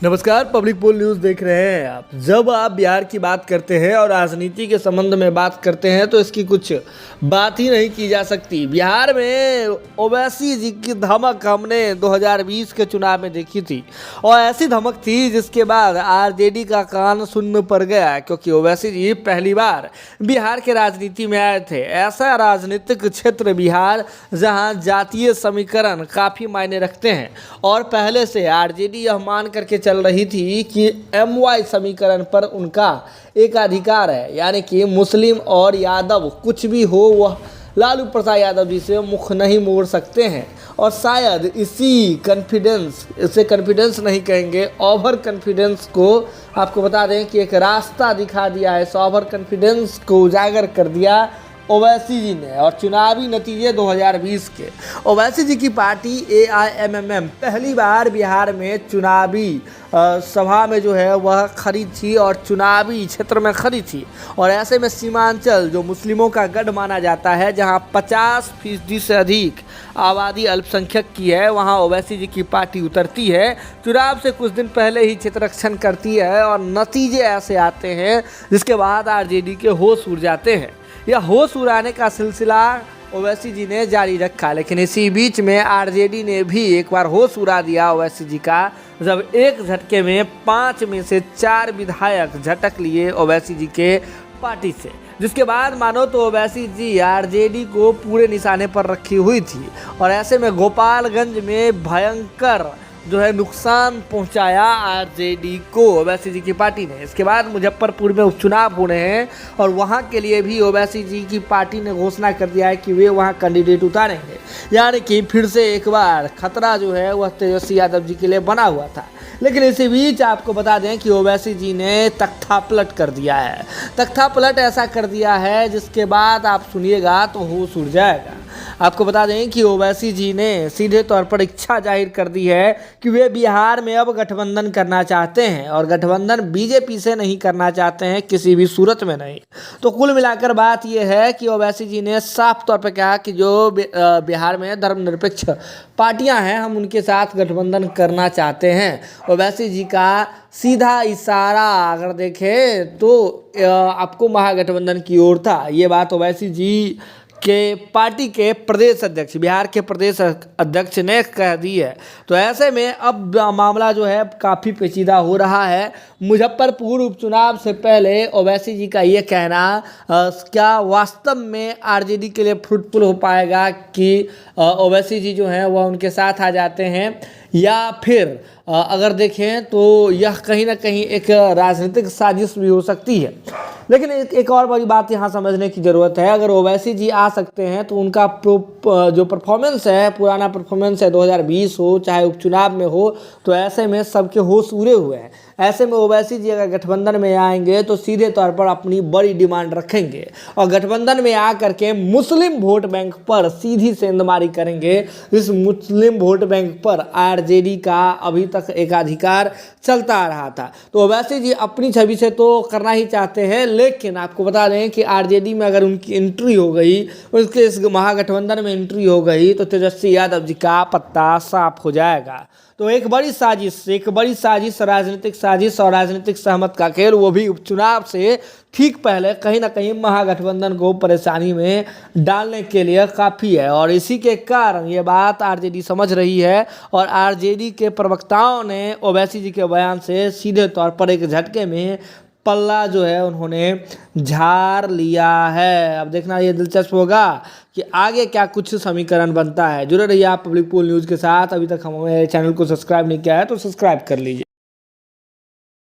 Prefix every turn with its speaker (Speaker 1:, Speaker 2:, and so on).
Speaker 1: नमस्कार, पब्लिक पोल न्यूज़ देख रहे हैं आप। जब आप बिहार की बात करते हैं और राजनीति के संबंध में बात करते हैं तो इसकी कुछ बात ही नहीं की जा सकती। बिहार में ओवैसी जी की धमक हमने 2020 के चुनाव में देखी थी और ऐसी धमक थी जिसके बाद आरजेडी का कान सुन्न पड़ गया, क्योंकि ओवैसी जी पहली बार बिहार के राजनीति में आए थे। ऐसा राजनीतिक क्षेत्र बिहार जहाँ जातीय समीकरण काफ़ी मायने रखते हैं और पहले से आरजेडी यह मान करके चल रही थी कि MY समीकरण पर उनका एकाधिकार है, यानी कि मुस्लिम और यादव कुछ भी हो वह लालू प्रसाद यादव जी से मुख नहीं मोड़ सकते हैं। और शायद इसे कॉन्फिडेंस नहीं कहेंगे, ओवर कॉन्फिडेंस को आपको बता दें कि एक रास्ता दिखा दिया है। ओवर कॉन्फिडेंस को उजागर कर दिया ओवैसी जी ने। और चुनावी नतीजे 2020 के, ओवैसी जी की पार्टी AIMM पहली बार बिहार में चुनावी सभा में जो है वह खड़ी थी और चुनावी क्षेत्र में खड़ी थी। और ऐसे में सीमांचल जो मुस्लिमों का गढ़ माना जाता है, जहां 50% से अधिक आबादी अल्पसंख्यक की है, वहां ओवैसी जी की पार्टी उतरती है। चुनाव से कुछ दिन पहले ही क्षेत्ररक्षण करती है और नतीजे ऐसे आते हैं जिसके बाद आरजेडी के होश उड़ जाते हैं। यह होश उड़ाने का सिलसिला ओवैसी जी ने जारी रखा, लेकिन इसी बीच में आरजेडी ने भी एक बार होश उड़ा दिया ओवैसी जी का, जब एक झटके में 5 में से 4 विधायक झटक लिए ओवैसी जी के पार्टी से। जिसके बाद मानो तो ओवैसी जी आरजेडी को पूरे निशाने पर रखी हुई थी और ऐसे में गोपालगंज में भयंकर जो है नुकसान पहुंचाया आरजेडी को ओवैसी जी की पार्टी ने। इसके बाद मुजफ्फरपुर में उपचुनाव हो रहे हैं और वहां के लिए भी ओवैसी जी की पार्टी ने घोषणा कर दिया है कि वे वहां कैंडिडेट उतारेंगे, यानी कि फिर से एक बार खतरा जो है वह तेजस्वी यादव जी के लिए बना हुआ था। लेकिन इसी बीच आपको बता दें कि ओवैसी जी ने तख्ता पलट कर दिया है। तख्ता पलट ऐसा कर दिया है जिसके बाद आप सुनिएगा तो होश उड़ जाएगा। आपको बता दें कि ओवैसी जी ने सीधे तौर पर इच्छा जाहिर कर दी है कि वे बिहार में अब गठबंधन करना चाहते हैं और गठबंधन बीजेपी से नहीं करना चाहते हैं, किसी भी सूरत में नहीं। तो कुल मिलाकर बात यह है कि ओवैसी जी ने साफ तौर पर कहा कि जो बिहार में धर्मनिरपेक्ष पार्टियां हैं, हम उनके साथ गठबंधन करना चाहते हैं। ओवैसी जी का सीधा इशारा अगर देखें तो आपको महागठबंधन की ओर था। ये बात ओवैसी जी के पार्टी के प्रदेश अध्यक्ष, बिहार के प्रदेश अध्यक्ष ने कह दी है। तो ऐसे में अब मामला जो है काफ़ी पेचीदा हो रहा है। मुजफ्फरपुर उपचुनाव से पहले ओवैसी जी का ये कहना क्या वास्तव में आरजेडी के लिए फ्रूटफुल हो पाएगा कि ओवैसी जी जो हैं वह उनके साथ आ जाते हैं, या फिर अगर देखें तो यह कहीं ना कहीं एक राजनीतिक साजिश भी हो सकती है। लेकिन एक और बड़ी बात यहाँ समझने की ज़रूरत है। अगर ओवैसी जी आ सकते हैं तो उनका जो परफॉर्मेंस है, पुराना परफॉर्मेंस है, 2020 हो चाहे उपचुनाव में हो, तो ऐसे में सबके होश उड़े हुए हैं। ऐसे में ओवैसी जी अगर गठबंधन में आएंगे तो सीधे तौर पर अपनी बड़ी डिमांड रखेंगे और गठबंधन में आकर के मुस्लिम वोट बैंक पर सीधी सेंधमारी करेंगे। इस मुस्लिम वोट बैंक पर आरजेडी का अभी तक एकाधिकार चलता आ रहा था। तो ओवैसी जी अपनी छवि से तो करना ही चाहते हैं, लेकिन आपको बता दें कि आरजेडी में अगर उनकी एंट्री हो गई, उसके इस महागठबंधन में एंट्री हो गई, तो तेजस्वी यादव जी का पत्ता साफ हो जाएगा। तो एक बड़ी साजिश, राजनीतिक साजिश और राजनीतिक सहमत का खेल, वो भी उपचुनाव से ठीक पहले कहीं ना कहीं महागठबंधन को परेशानी में डालने के लिए काफ़ी है। और इसी के कारण ये बात आरजेडी समझ रही है और आरजेडी के प्रवक्ताओं ने ओवैसी जी के बयान से सीधे तौर पर एक झटके में पल्ला जो है उन्होंने झाड़ लिया है। अब देखना ये दिलचस्प होगा कि आगे क्या कुछ समीकरण बनता है। जुड़े रहिए आप पब्लिक पोल न्यूज़ के साथ। अभी तक हमारे चैनल को सब्सक्राइब नहीं किया है तो सब्सक्राइब कर लीजिए।